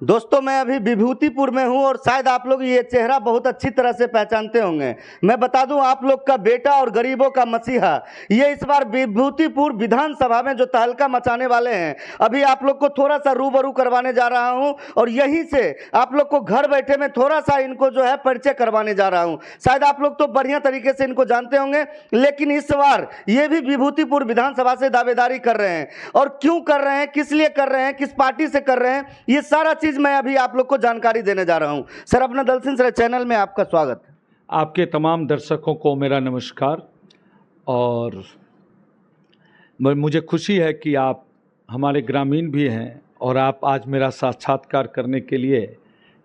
दोस्तों मैं अभी विभूतिपुर में हूं और शायद आप लोग ये चेहरा बहुत अच्छी तरह से पहचानते होंगे। मैं बता दूं आप लोग का बेटा और गरीबों का मसीहा ये इस बार विभूतिपुर विधानसभा में जो तहलका मचाने वाले हैं, अभी आप लोग को थोड़ा सा रूबरू करवाने जा रहा हूं और यहीं से आप लोग को घर बैठे में थोड़ा सा इनको जो है परिचय करवाने जा रहा हूं। शायद आप लोग तो बढ़िया तरीके से इनको जानते होंगे, लेकिन इस बार ये भी विभूतिपुर विधानसभा से दावेदारी कर रहे हैं। और क्यों कर रहे हैं, किस लिए कर रहे हैं, किस पार्टी से कर रहे हैं, ये सारा मैं अभी आप लोग को जानकारी देने जा रहा हूं। सर, अपना दलसिंह सर चैनल में आपका स्वागत है। आपके तमाम दर्शकों को मेरा नमस्कार। और मुझे खुशी है कि आप हमारे ग्रामीण भी हैं और आप आज मेरा साक्षात्कार करने के लिए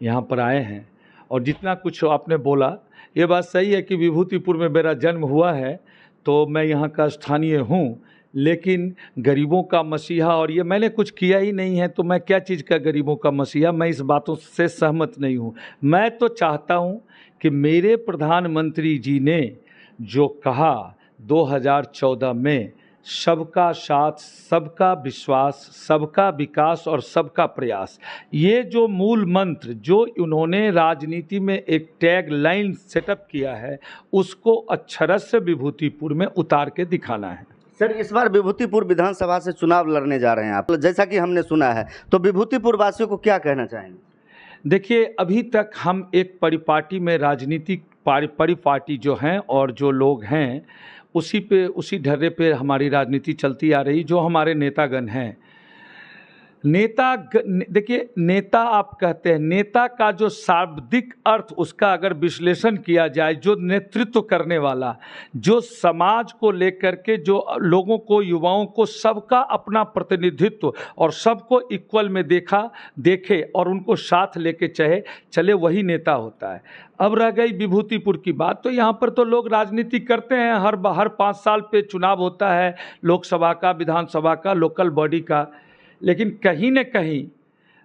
यहाँ पर आए हैं। और जितना कुछ आपने बोला ये बात सही है कि विभूतिपुर में मेरा जन्म हुआ है, तो मैं यहाँ का स्थानीय हूँ, लेकिन गरीबों का मसीहा और ये मैंने कुछ किया ही नहीं है, तो मैं क्या चीज़ का गरीबों का मसीहा, मैं इस बातों से सहमत नहीं हूँ। मैं तो चाहता हूँ कि मेरे प्रधानमंत्री जी ने जो कहा 2014 में, सबका साथ, सबका विश्वास, सबका विकास और सबका प्रयास, ये जो मूल मंत्र जो उन्होंने राजनीति में एक टैग लाइन सेटअप किया है, उसको अक्षरश से विभूतिपुर में उतार के दिखाना है। सर, इस बार विभूतिपुर विधानसभा से चुनाव लड़ने जा रहे हैं आप, जैसा कि हमने सुना है, तो विभूतिपुर वासियों को क्या कहना चाहेंगे? देखिए, अभी तक हम एक परिपाटी में राजनीतिक परिपाटी जो हैं और जो लोग हैं उसी ढर्रे पे हमारी राजनीति चलती आ रही। जो हमारे नेतागण हैं, देखिए, नेता आप कहते हैं, नेता का जो शाब्दिक अर्थ उसका अगर विश्लेषण किया जाए, जो नेतृत्व करने वाला, जो समाज को लेकर के, जो लोगों को, युवाओं को, सबका अपना प्रतिनिधित्व और सबको इक्वल में देखे और उनको साथ लेके चले, वही नेता होता है। अब रह गई विभूतिपुर की बात, तो यहाँ पर तो लोग राजनीति करते हैं, हर 5 साल पे चुनाव होता है, लोकसभा का, विधानसभा का, लोकल बॉडी का। लेकिन कहीं न कहीं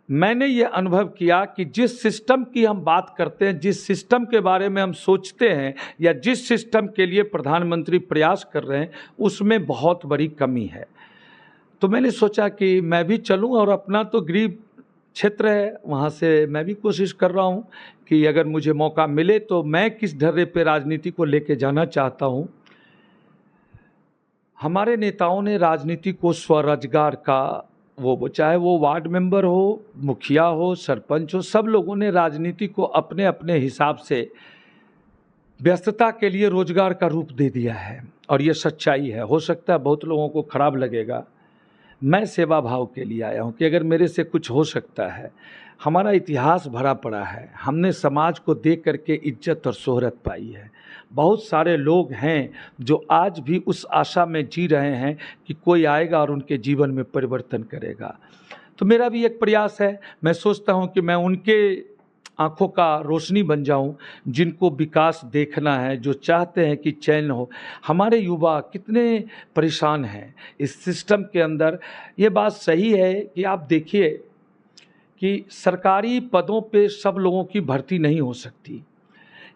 मैंने ये अनुभव किया कि जिस सिस्टम की हम बात करते हैं, जिस सिस्टम के बारे में हम सोचते हैं, या जिस सिस्टम के लिए प्रधानमंत्री प्रयास कर रहे हैं, उसमें बहुत बड़ी कमी है। तो मैंने सोचा कि मैं भी चलूं, और अपना तो गरीब क्षेत्र है, वहाँ से मैं भी कोशिश कर रहा हूँ कि अगर मुझे मौका मिले तो मैं किस ढर्रे पे राजनीति को लेके जाना चाहता हूँ। हमारे नेताओं ने राजनीति को स्वरोजगार का, वो चाहे वो वार्ड मेंबर हो, मुखिया हो, सरपंच हो, सब लोगों ने राजनीति को अपने अपने हिसाब से व्यस्तता के लिए रोजगार का रूप दे दिया है, और ये सच्चाई है। हो सकता है बहुत लोगों को खराब लगेगा, मैं सेवा भाव के लिए आया हूँ कि अगर मेरे से कुछ हो सकता है। हमारा इतिहास भरा पड़ा है, हमने समाज को देख करके इज्जत और शोहरत पाई है। बहुत सारे लोग हैं जो आज भी उस आशा में जी रहे हैं कि कोई आएगा और उनके जीवन में परिवर्तन करेगा। तो मेरा भी एक प्रयास है, मैं सोचता हूँ कि मैं उनके आँखों का रोशनी बन जाऊं, जिनको विकास देखना है, जो चाहते हैं कि चैन हो। हमारे युवा कितने परेशान हैं इस सिस्टम के अंदर। ये बात सही है कि आप देखिए कि सरकारी पदों पे सब लोगों की भर्ती नहीं हो सकती,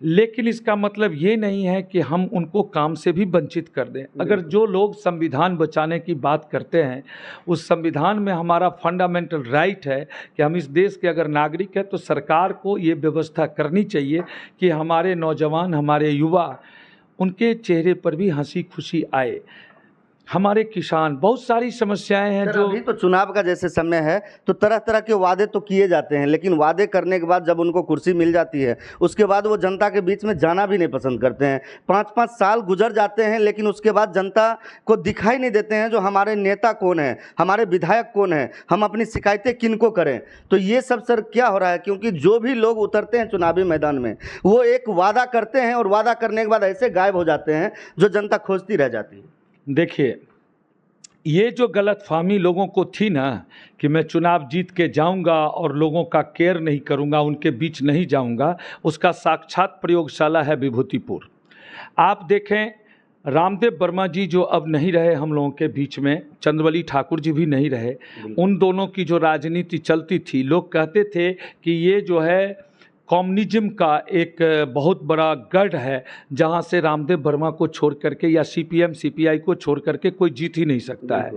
लेकिन इसका मतलब ये नहीं है कि हम उनको काम से भी वंचित कर दें। अगर जो लोग संविधान बचाने की बात करते हैं, उस संविधान में हमारा फंडामेंटल राइट है कि हम इस देश के अगर नागरिक हैं, तो सरकार को ये व्यवस्था करनी चाहिए कि हमारे नौजवान, हमारे युवा, उनके चेहरे पर भी हंसी खुशी आए। हमारे किसान, बहुत सारी समस्याएं हैं जो, अभी तो चुनाव का जैसे समय है, तो तरह तरह के वादे तो किए जाते हैं, लेकिन वादे करने के बाद जब उनको कुर्सी मिल जाती है, उसके बाद वो जनता के बीच में जाना भी नहीं पसंद करते हैं। 5-5 साल गुजर जाते हैं, लेकिन उसके बाद जनता को दिखाई नहीं देते हैं जो हमारे नेता कौन है, हमारे विधायक कौन है, हम अपनी शिकायतें किनको करें। तो ये सब सर क्या हो रहा है? क्योंकि जो भी लोग उतरते हैं चुनावी मैदान में, वो एक वादा करते हैं और वादा करने के बाद ऐसे गायब हो जाते हैं जो जनता खोजती रह जाती है। देखिए, ये जो गलतफहमी लोगों को थी ना कि मैं चुनाव जीत के जाऊंगा और लोगों का केयर नहीं करूंगा, उनके बीच नहीं जाऊंगा, उसका साक्षात प्रयोगशाला है विभूतिपुर। आप देखें, रामदेव वर्मा जी जो अब नहीं रहे हम लोगों के बीच में, चंद्रवली ठाकुर जी भी नहीं रहे, उन दोनों की जो राजनीति चलती थी, लोग कहते थे कि ये जो है कम्युनिज्म का एक बहुत बड़ा गढ़ है, जहाँ से रामदेव वर्मा को छोड़ करके या सीपीएम सीपीआई को छोड़ करके कोई जीत ही नहीं सकता है।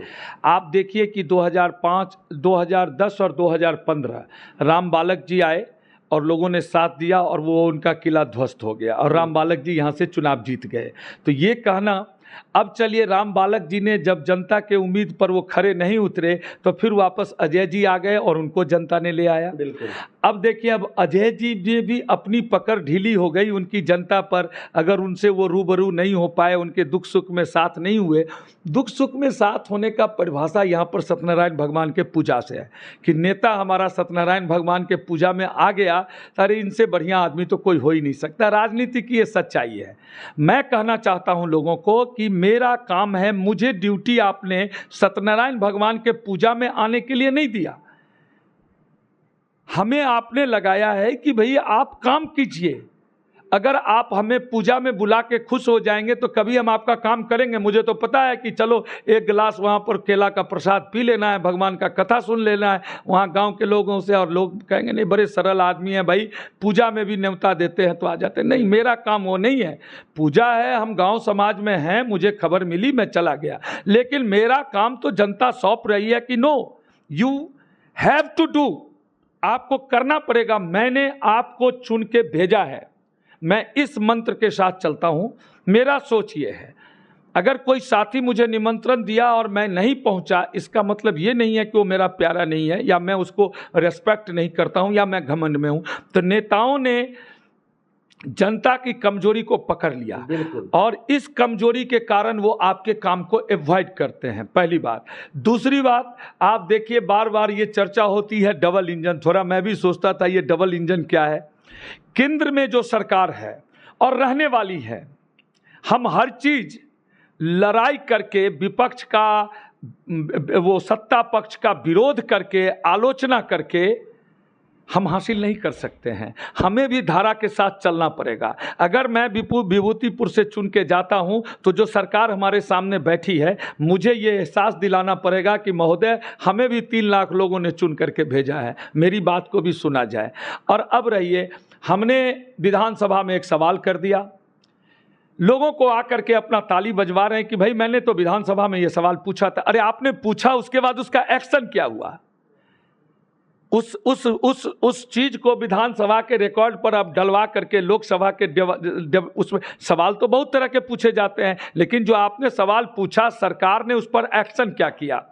आप देखिए कि 2005, 2010 और 2015 राम बालक जी आए और लोगों ने साथ दिया और वो उनका किला ध्वस्त हो गया और राम बालक जी यहाँ से चुनाव जीत गए। तो ये कहना, अब चलिए राम बालक जी ने जब जनता के उम्मीद पर वो खरे नहीं उतरे तो फिर वापस अजय जी आ गए और उनको जनता ने ले आया। बिल्कुल। अब देखिए, अब अजय जी भी अपनी पकड़ ढीली हो गई उनकी जनता पर, अगर उनसे वो रूबरू नहीं हो पाए, उनके दुख सुख में साथ नहीं हुए। दुख सुख में साथ होने का परिभाषा यहाँ पर सत्यनारायण भगवान के पूजा से है कि नेता हमारा सत्यनारायण भगवान के पूजा में आ गया, अरे इनसे बढ़िया आदमी तो कोई हो ही नहीं सकता। राजनीति की ये सच्चाई है। मैं कहना चाहता हूँ लोगों को कि मेरा काम है, मुझे ड्यूटी आपने सत्यनारायण भगवान के पूजा में आने के लिए नहीं दिया, हमें आपने लगाया है कि भई आप काम कीजिए। अगर आप हमें पूजा में बुला के खुश हो जाएंगे तो कभी हम आपका काम करेंगे। मुझे तो पता है कि चलो एक गिलास वहाँ पर केला का प्रसाद पी लेना है, भगवान का कथा सुन लेना है वहाँ गांव के लोगों से, और लोग कहेंगे नहीं बड़े सरल आदमी हैं भाई, पूजा में भी न्योता देते हैं तो आ जाते हैं। नहीं, मेरा काम वो नहीं है। पूजा है, हम गाँव समाज में हैं, मुझे खबर मिली, मैं चला गया, लेकिन मेरा काम तो जनता सौंप रही है कि no you have to do, आपको करना पड़ेगा। मैंने आपको चुन के भेजा है, मैं इस मंत्र के साथ चलता हूं। मेरा सोच ये है, अगर कोई साथी मुझे निमंत्रण दिया और मैं नहीं पहुंचा, इसका मतलब ये नहीं है कि वो मेरा प्यारा नहीं है या मैं उसको रेस्पेक्ट नहीं करता हूं या मैं घमंड में हूं। तो नेताओं ने जनता की कमजोरी को पकड़ लिया और इस कमजोरी के कारण वो आपके काम को अवॉइड करते हैं, पहली बात। दूसरी बात, आप देखिए बार बार ये चर्चा होती है डबल इंजन। थोड़ा मैं भी सोचता था ये डबल इंजन क्या है। केंद्र में जो सरकार है और रहने वाली है, हम हर चीज लड़ाई करके, विपक्ष का वो सत्ता पक्ष का विरोध करके, आलोचना करके हम हासिल नहीं कर सकते हैं। हमें भी धारा के साथ चलना पड़ेगा। अगर मैं विभूतिपुर से चुन के जाता हूं तो जो सरकार हमारे सामने बैठी है, मुझे ये एहसास दिलाना पड़ेगा कि महोदय हमें भी 3 लाख लोगों ने चुन करके भेजा है, मेरी बात को भी सुना जाए। और अब रहिए, हमने विधानसभा में एक सवाल कर दिया, लोगों को आकर के अपना ताली बजवा रहे हैं कि भाई मैंने तो विधानसभा में ये सवाल पूछा था। अरे आपने पूछा, उसके बाद उसका एक्शन क्या हुआ? उस चीज को विधानसभा के रिकॉर्ड पर अब डलवा करके लोकसभा के उसमें सवाल तो बहुत तरह के पूछे जाते हैं, लेकिन जो आपने सवाल पूछा, सरकार ने उस पर एक्शन क्या किया?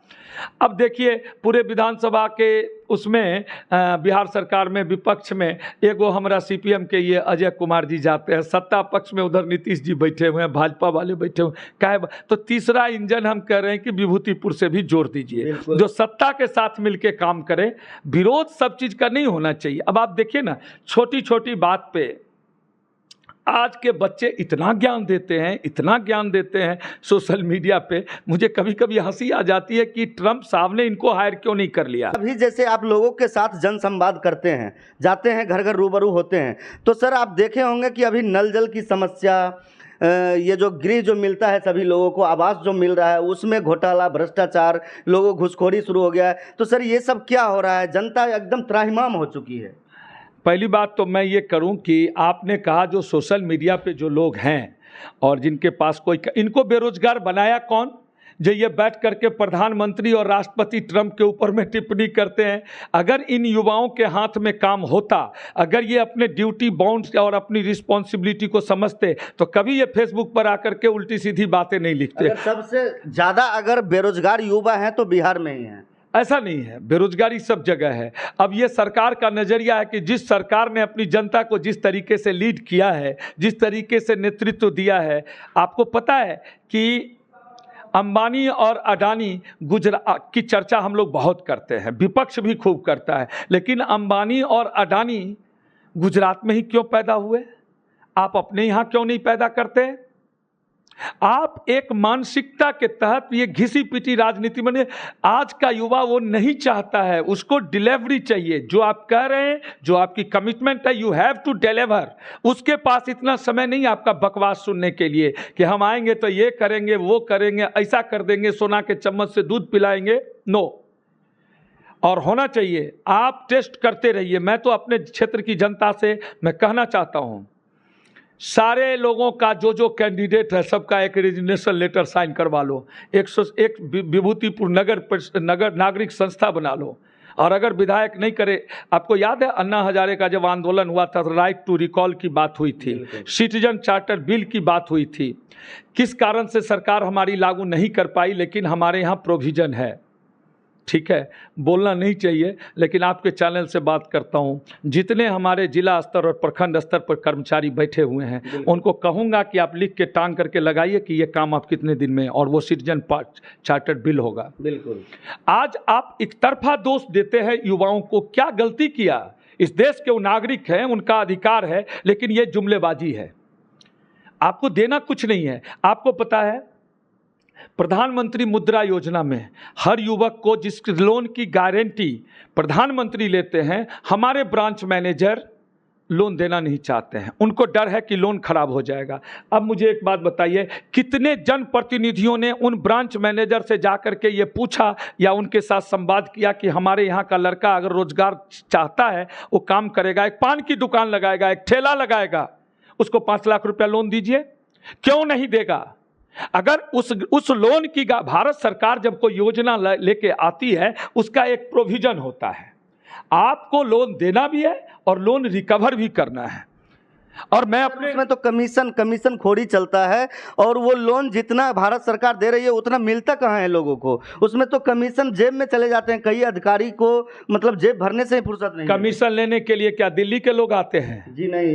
अब देखिए, पूरे विधानसभा के उसमें बिहार सरकार में विपक्ष में एगो हमारा सीपीएम के ये अजय कुमार जी जाते हैं, सत्ता पक्ष में उधर नीतीश जी बैठे हुए हैं, भाजपा वाले बैठे हुए हैं। तो तीसरा इंजन हम कह रहे हैं कि विभूतिपुर से भी जोड़ दीजिए, जो सत्ता के साथ मिलके काम करे। विरोध सब चीज का नहीं होना चाहिए। अब आप देखिए ना, छोटी छोटी बात पे आज के बच्चे इतना ज्ञान देते हैं, इतना ज्ञान देते हैं सोशल मीडिया पे, मुझे कभी कभी हंसी आ जाती है कि ट्रंप साहब ने इनको हायर क्यों नहीं कर लिया। अभी जैसे आप लोगों के साथ जन संवाद करते हैं, जाते हैं घर घर रूबरू होते हैं, तो सर आप देखे होंगे कि अभी नल जल की समस्या, ये जो गृह जो मिलता है सभी लोगों को, आवास जो मिल रहा है, उसमें घोटाला, भ्रष्टाचार, लोगों घुसखोरी शुरू हो गया है। तो सर ये सब क्या हो रहा है? जनता एकदम त्राहिमाम हो चुकी है। पहली बात तो मैं ये करूं कि आपने कहा जो सोशल मीडिया पे जो लोग हैं और जिनके पास कोई, इनको बेरोजगार बनाया कौन? जो ये बैठ करके प्रधानमंत्री और राष्ट्रपति ट्रंप के ऊपर में टिप्पणी करते हैं। अगर इन युवाओं के हाथ में काम होता, अगर ये अपने ड्यूटी बाउंड और अपनी रिस्पॉन्सिबिलिटी को समझते, तो कभी ये फेसबुक पर आकर के उल्टी सीधी बातें नहीं लिखते। सबसे ज़्यादा अगर बेरोजगार युवा हैं तो बिहार में ही हैं। ऐसा नहीं है, बेरोजगारी सब जगह है। अब ये सरकार का नज़रिया है कि जिस सरकार ने अपनी जनता को जिस तरीके से लीड किया है, जिस तरीके से नेतृत्व दिया है, आपको पता है कि अंबानी और अडानी गुजरात की चर्चा हम लोग बहुत करते हैं, विपक्ष भी खूब करता है, लेकिन अंबानी और अडानी गुजरात में ही क्यों पैदा हुए? आप अपने यहाँ क्यों नहीं पैदा करते? आप एक मानसिकता के तहत ये घिसी पिटी राजनीति में, आज का युवा वो नहीं चाहता है, उसको डिलीवरी चाहिए। जो आप कह रहे हैं, जो आपकी कमिटमेंट है, यू हैव टू डिलीवर। उसके पास इतना समय नहीं आपका बकवास सुनने के लिए कि हम आएंगे तो ये करेंगे, वो करेंगे, ऐसा कर देंगे, सोना के चम्मच से दूध पिलाएंगे। नो, और होना चाहिए। आप टेस्ट करते रहिए। मैं तो अपने क्षेत्र की जनता से मैं कहना चाहता हूँ, सारे लोगों का जो कैंडिडेट है सबका एक रेजिग्नेशन लेटर साइन करवा लो, 101 विभूतिपुर नगर नागरिक संस्था बना लो। और अगर विधायक नहीं करे, आपको याद है अन्ना हजारे का जब आंदोलन हुआ था तो राइट टू रिकॉल की बात हुई थी, सिटीजन चार्टर बिल की बात हुई थी। किस कारण से सरकार हमारी लागू नहीं कर पाई, लेकिन हमारे यहाँ प्रोविज़न है। ठीक है, बोलना नहीं चाहिए, लेकिन आपके चैनल से बात करता हूँ। जितने हमारे जिला स्तर और प्रखंड स्तर पर कर्मचारी बैठे हुए हैं उनको कहूँगा कि आप लिख के टांग करके लगाइए कि ये काम आप कितने दिन में, और वो सिटीजन चार्टर्ड बिल होगा। बिल्कुल। आज आप एक तरफा दोष देते हैं युवाओं को। क्या गलती किया? इस देश के वो नागरिक हैं, उनका अधिकार है, लेकिन ये जुमलेबाजी है। आपको देना कुछ नहीं है। आपको पता है प्रधानमंत्री मुद्रा योजना में हर युवक को जिस लोन की गारंटी प्रधानमंत्री लेते हैं, हमारे ब्रांच मैनेजर लोन देना नहीं चाहते हैं। उनको डर है कि लोन खराब हो जाएगा। अब मुझे एक बात बताइए, कितने जनप्रतिनिधियों ने उन ब्रांच मैनेजर से जाकर के ये पूछा या उनके साथ संवाद किया कि हमारे यहाँ का लड़का अगर रोजगार चाहता है वो काम करेगा, एक पान की दुकान लगाएगा, एक ठेला लगाएगा, उसको 5 लाख रुपया लोन दीजिए? क्यों नहीं देगा? अगर उस लोन की भारत सरकार जब कोई योजना लेके आती है उसका एक प्रोविजन होता है, आपको लोन देना भी है और लोन रिकवर भी करना है। और मैं अपने उसमें तो कमीशन खोरी चलता है, और वो लोन जितना भारत सरकार दे रही है उतना मिलता कहाँ है लोगों को? उसमें तो कमीशन जेब में चले जाते हैं। कई अधिकारी को मतलब जेब भरने से ही फुर्सत नहीं। कमीशन लेने के लिए क्या दिल्ली के लोग आते हैं? जी नहीं,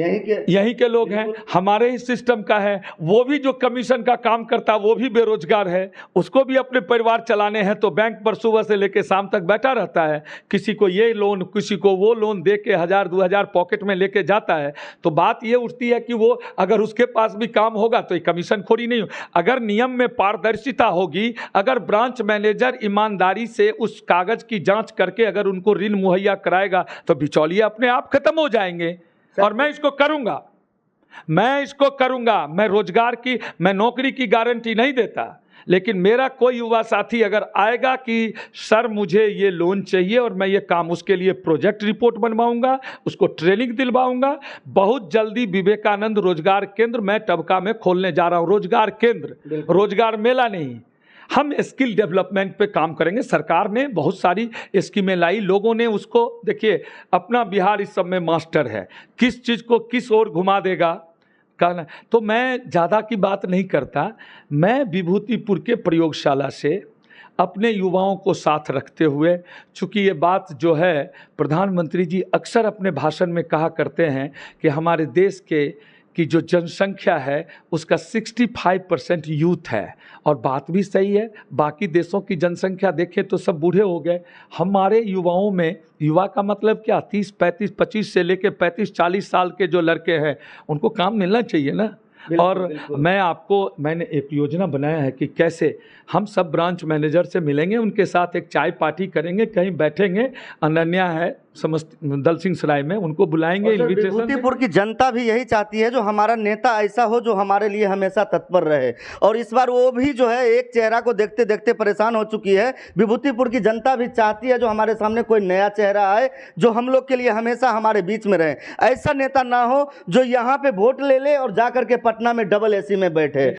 यहीं के लोग हैं। हमारे ही सिस्टम का है। वो भी जो कमीशन का काम करता वो भी बेरोजगार है, उसको भी अपने परिवार चलाने हैं, तो बैंक पर सुबह से लेकर शाम तक बैठा रहता है। किसी को ये लोन, किसी को वो लोन दे के 1000-2000 पॉकेट में लेके जाता है। तो बात ये उठती है कि वो अगर उसके पास भी काम होगा तो ये कमीशन खोरी नहीं हो। अगर नियम में पारदर्शिता होगी, अगर ब्रांच मैनेजर ईमानदारी से उस कागज की जांच करके अगर उनको ऋण मुहैया कराएगा तो बिचौलिए अपने आप खत्म हो जाएंगे। और मैं इसको करूंगा। मैं रोजगार की, मैं नौकरी की गारंटी नहीं देता, लेकिन मेरा कोई युवा साथी अगर आएगा कि सर मुझे ये लोन चाहिए और मैं ये काम, उसके लिए प्रोजेक्ट रिपोर्ट बनवाऊंगा, उसको ट्रेनिंग दिलवाऊंगा। बहुत जल्दी विवेकानंद रोजगार केंद्र मैं टबका में खोलने जा रहा हूँ। रोजगार केंद्र, रोजगार मेला नहीं। हम स्किल डेवलपमेंट पे काम करेंगे। सरकार ने बहुत सारी स्कीमें लाई, लोगों ने उसको, देखिए अपना बिहार इस सब में मास्टर है, किस चीज़ को किस ओर घुमा देगा कहना। तो मैं ज़्यादा की बात नहीं करता। मैं विभूतिपुर के प्रयोगशाला से अपने युवाओं को साथ रखते हुए, चूँकि ये बात जो है प्रधानमंत्री जी अक्सर अपने भाषण में कहा करते हैं कि हमारे देश की जो जनसंख्या है उसका 65% यूथ है, और बात भी सही है। बाकी देशों की जनसंख्या देखें तो सब बूढ़े हो गए। हमारे युवाओं में, युवा का मतलब क्या, 30, 35, 25 से लेके 35-40 साल के जो लड़के हैं उनको काम मिलना चाहिए ना। और मैंने एक योजना बनाया है कि कैसे हम सब ब्रांच मैनेजर से मिलेंगे, उनके साथ एक चाय पार्टी करेंगे, कहीं बैठेंगे। अनन्या है दल सिंह सराय में, उनको बुलाएंगे इनविटेशन। विभूतिपुर की जनता भी यही चाहती है जो हमारा नेता ऐसा हो जो हमारे लिए हमेशा तत्पर रहे, और इस बार वो भी जो है एक चेहरा को देखते देखते परेशान हो चुकी है। विभूतिपुर की जनता भी चाहती है जो हमारे सामने कोई नया चेहरा आए जो हम लोग के लिए हमेशा हमारे बीच में रहे। ऐसा नेता ना हो जो यहाँ पे वोट ले ले और जा करके पटना में डबल AC में बैठे।